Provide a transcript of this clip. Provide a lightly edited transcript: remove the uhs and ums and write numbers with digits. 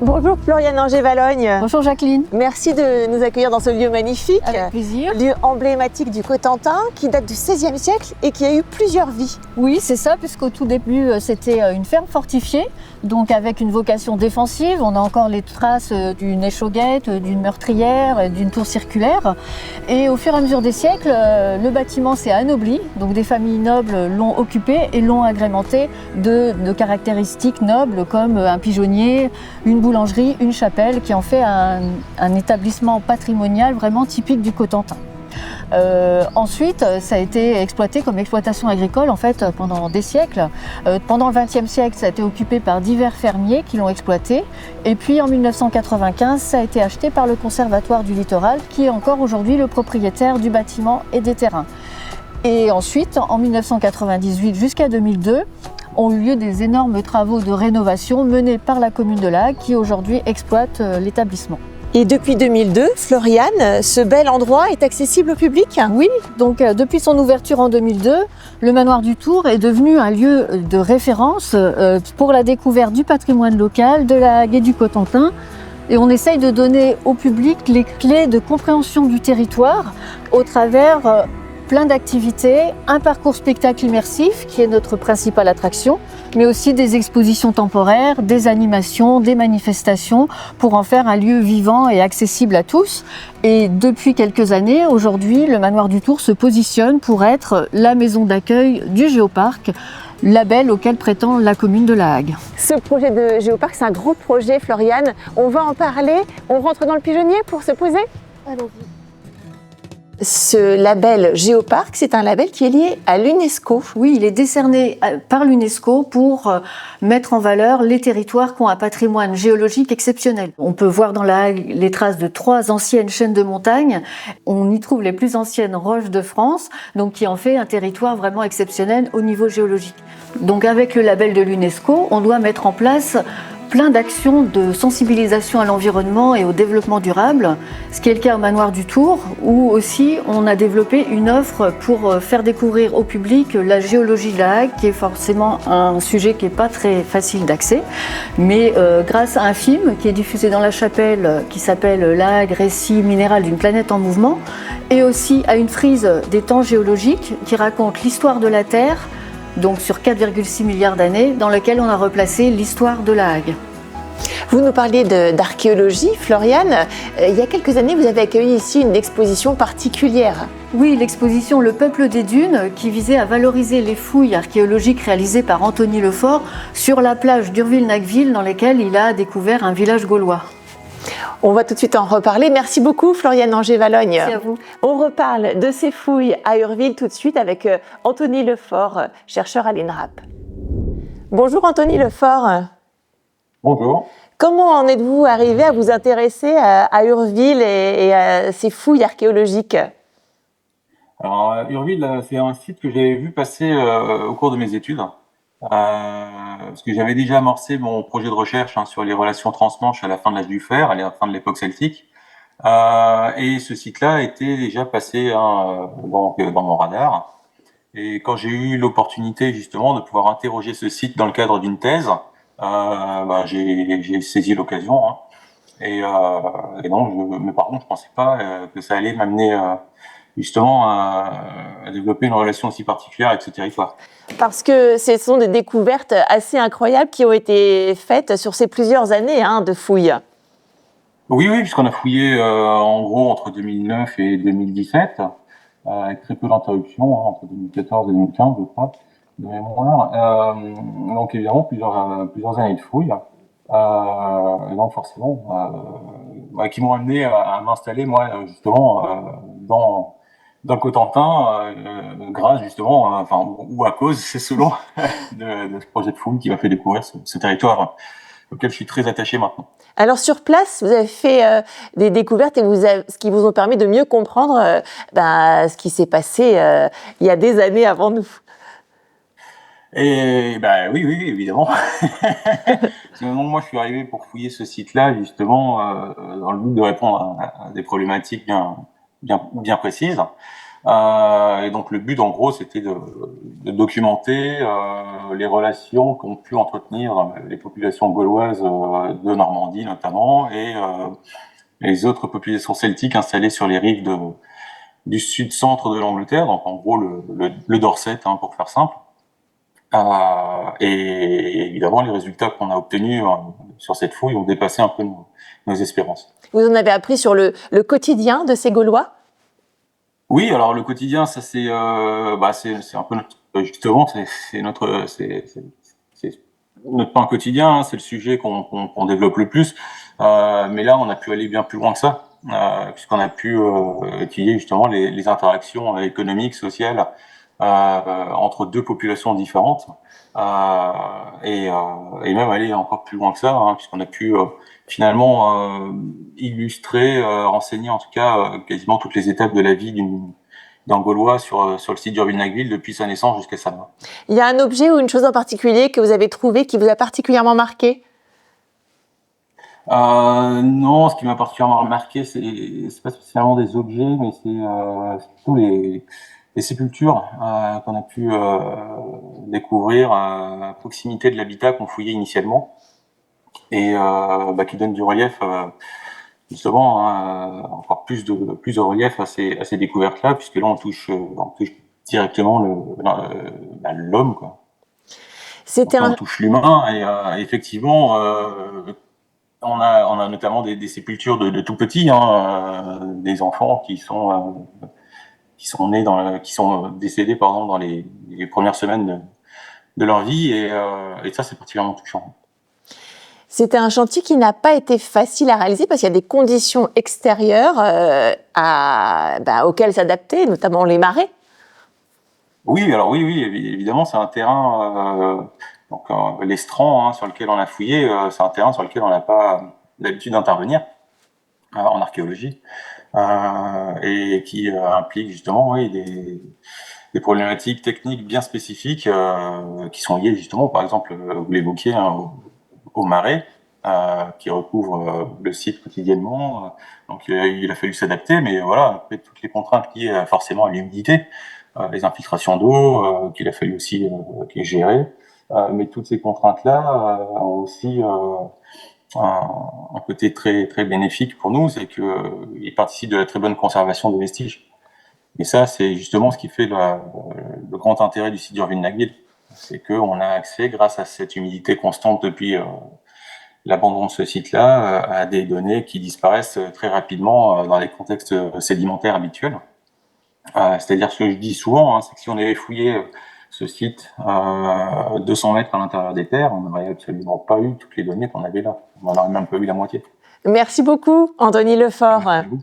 Bonjour Floriane Angers-Valogne. Bonjour Jacqueline. Merci de nous accueillir dans ce lieu magnifique. Avec plaisir. Lieu emblématique du Cotentin qui date du XVIe siècle et qui a eu plusieurs vies. Oui, c'est ça, puisqu'au tout début, c'était une ferme fortifiée, donc avec une vocation défensive. On a encore les traces d'une échauguette, d'une meurtrière, d'une tour circulaire. Et au fur et à mesure des siècles, le bâtiment s'est anobli. Donc des familles nobles l'ont occupé et l'ont agrémenté de caractéristiques nobles comme un pigeonnier, une boulangerie, une chapelle, qui en fait un établissement patrimonial vraiment typique du Cotentin. Ensuite, ça a été exploité comme exploitation agricole en fait pendant des siècles. Pendant le XXe siècle, ça a été occupé par divers fermiers qui l'ont exploité. Et puis en 1995, ça a été acheté par le Conservatoire du Littoral, qui est encore aujourd'hui le propriétaire du bâtiment et des terrains. Et ensuite, en 1998 jusqu'à 2002, ont eu lieu des énormes travaux de rénovation menés par la commune de La Hague, qui aujourd'hui exploite l'établissement. Et depuis 2002, Floriane, ce bel endroit est accessible au public? Oui, donc depuis son ouverture en 2002, le manoir du Tour est devenu un lieu de référence pour la découverte du patrimoine local, de La Hague et du Cotentin. Et on essaye de donner au public les clés de compréhension du territoire au travers plein d'activités, un parcours spectacle immersif qui est notre principale attraction, mais aussi des expositions temporaires, des animations, des manifestations pour en faire un lieu vivant et accessible à tous. Et depuis quelques années, aujourd'hui, le manoir du Tour se positionne pour être la maison d'accueil du Géoparc, label auquel prétend la commune de La Hague. Ce projet de Géoparc, c'est un gros projet, Floriane. On va en parler. On rentre dans le pigeonnier pour se poser? Allons-y. Ce label Géoparc, c'est un label qui est lié à l'UNESCO. Oui, il est décerné par l'UNESCO pour mettre en valeur les territoires qui ont un patrimoine géologique exceptionnel. On peut voir dans La Hague les traces de 3 anciennes chaînes de montagnes. On y trouve les plus anciennes roches de France, donc qui en fait un territoire vraiment exceptionnel au niveau géologique. Donc avec le label de l'UNESCO, on doit mettre en place plein d'actions de sensibilisation à l'environnement et au développement durable, ce qui est le cas au Manoir du Tour, où aussi on a développé une offre pour faire découvrir au public la géologie de La Hague, qui est forcément un sujet qui n'est pas très facile d'accès, mais grâce à un film qui est diffusé dans la chapelle qui s'appelle La Hague, récit minéral d'une planète en mouvement, et aussi à une frise des temps géologiques qui raconte l'histoire de la Terre, donc sur 4,6 milliards d'années, dans lequel on a replacé l'histoire de La Hague. Vous nous parliez d'archéologie, Floriane. Il y a quelques années, vous avez accueilli ici une exposition particulière. Oui, l'exposition Le Peuple des Dunes, qui visait à valoriser les fouilles archéologiques réalisées par Anthony Lefort sur la plage d'Urville-Nacqueville, dans laquelle il a découvert un village gaulois. On va tout de suite en reparler. Merci beaucoup Floriane Angers-Valogne. Merci à vous. On reparle de ces fouilles à Urville tout de suite avec Anthony Lefort, chercheur à l'INRAP. Bonjour Anthony Lefort. Bonjour. Comment en êtes-vous arrivé à vous intéresser à Urville et à ces fouilles archéologiques? Alors, Urville, c'est un site que j'avais vu passer au cours de mes études. Parce que j'avais déjà amorcé mon projet de recherche sur les relations transmanche à la fin de l'âge du fer, à la fin de l'époque celtique. Et ce site-là était déjà passé dans mon radar. Et quand j'ai eu l'opportunité justement de pouvoir interroger ce site dans le cadre d'une thèse, j'ai saisi l'occasion. Et donc, mais par contre, je pensais pas que ça allait m'amener justement à développer une relation aussi particulière avec ce territoire. Parce que ce sont des découvertes assez incroyables qui ont été faites sur ces plusieurs années de fouilles. Oui, puisqu'on a fouillé en gros entre 2009 et 2017, avec très peu d'interruptions, entre 2014 et 2015, je crois, de mémoire. Donc évidemment, plusieurs années de fouilles. Et donc forcément, qui m'ont amené à m'installer, moi, justement, dans le Cotentin, grâce justement, ou à cause, c'est selon, de ce projet de fouille qui m'a fait découvrir ce territoire auquel je suis très attaché maintenant. Alors sur place, vous avez fait des découvertes et ce qui vous ont permis de mieux comprendre ce qui s'est passé il y a des années avant nous. Et oui, évidemment. Moi, je suis arrivé pour fouiller ce site-là justement dans le but de répondre à des problématiques bien précises. Et donc le but, en gros, c'était de documenter les relations qu'ont pu entretenir les populations gauloises de Normandie notamment et les autres populations celtiques installées sur les rives du sud-centre de l'Angleterre, donc en gros le Dorset, hein, pour faire simple. Et évidemment, les résultats qu'on a obtenus sur cette fouille ont dépassé un peu nos espérances. Vous en avez appris sur le quotidien de ces Gaulois? Oui, alors le quotidien, ça c'est un peu justement c'est notre pain quotidien, hein, c'est le sujet qu'on développe le plus. Mais là, on a pu aller bien plus loin que ça, puisqu'on a pu étudier justement les interactions économiques, sociales entre deux populations différentes, et même aller encore plus loin que ça, hein, puisqu'on a pu finalement illustrer, renseigner en tout cas quasiment toutes les étapes de la vie d'un Gaulois sur le site d'Urville-Nacqueville depuis sa naissance jusqu'à sa mort. Il y a un objet ou une chose en particulier que vous avez trouvé qui vous a particulièrement marqué? Non, ce qui m'a particulièrement marqué, c'est pas spécialement des objets, mais c'est plutôt les sépultures qu'on a pu découvrir à proximité de l'habitat qu'on fouillait initialement et qui donne du relief justement encore plus de relief à ces découvertes-là, puisque là on touche directement l'homme, quoi. On touche l'humain et effectivement on a notamment des sépultures de tout petits, hein, des enfants qui sont nés qui sont décédés dans les premières semaines de leur vie et ça c'est particulièrement touchant. C'était un chantier qui n'a pas été facile à réaliser parce qu'il y a des conditions extérieures auxquelles s'adapter, notamment les marées. Oui, alors oui, évidemment, c'est un terrain, l'estran, hein, sur lequel on a fouillé, c'est un terrain sur lequel on n'a pas l'habitude d'intervenir en archéologie, et qui implique justement des problématiques techniques bien spécifiques qui sont liées justement, par exemple, vous l'évoquiez, hein, aux marées qui recouvrent le site quotidiennement. Donc il a fallu s'adapter, mais voilà, après toutes les contraintes liées forcément à l'humidité, les infiltrations d'eau qu'il a fallu aussi gérer. Mais toutes ces contraintes-là ont aussi un côté très très bénéfique pour nous, c'est qu'ils participent de la très bonne conservation des vestiges. Et ça, c'est justement ce qui fait le grand intérêt du site d'Urville-Nacqueville. C'est qu'on a accès, grâce à cette humidité constante depuis l'abandon de ce site-là, à des données qui disparaissent très rapidement dans les contextes sédimentaires habituels. C'est-à-dire, ce que je dis souvent, hein, c'est que si on avait fouillé ce site 200 mètres à l'intérieur des terres, on n'aurait absolument pas eu toutes les données qu'on avait là. On n'en aurait même pas eu la moitié. Merci beaucoup, Anthony Lefort. Merci à vous.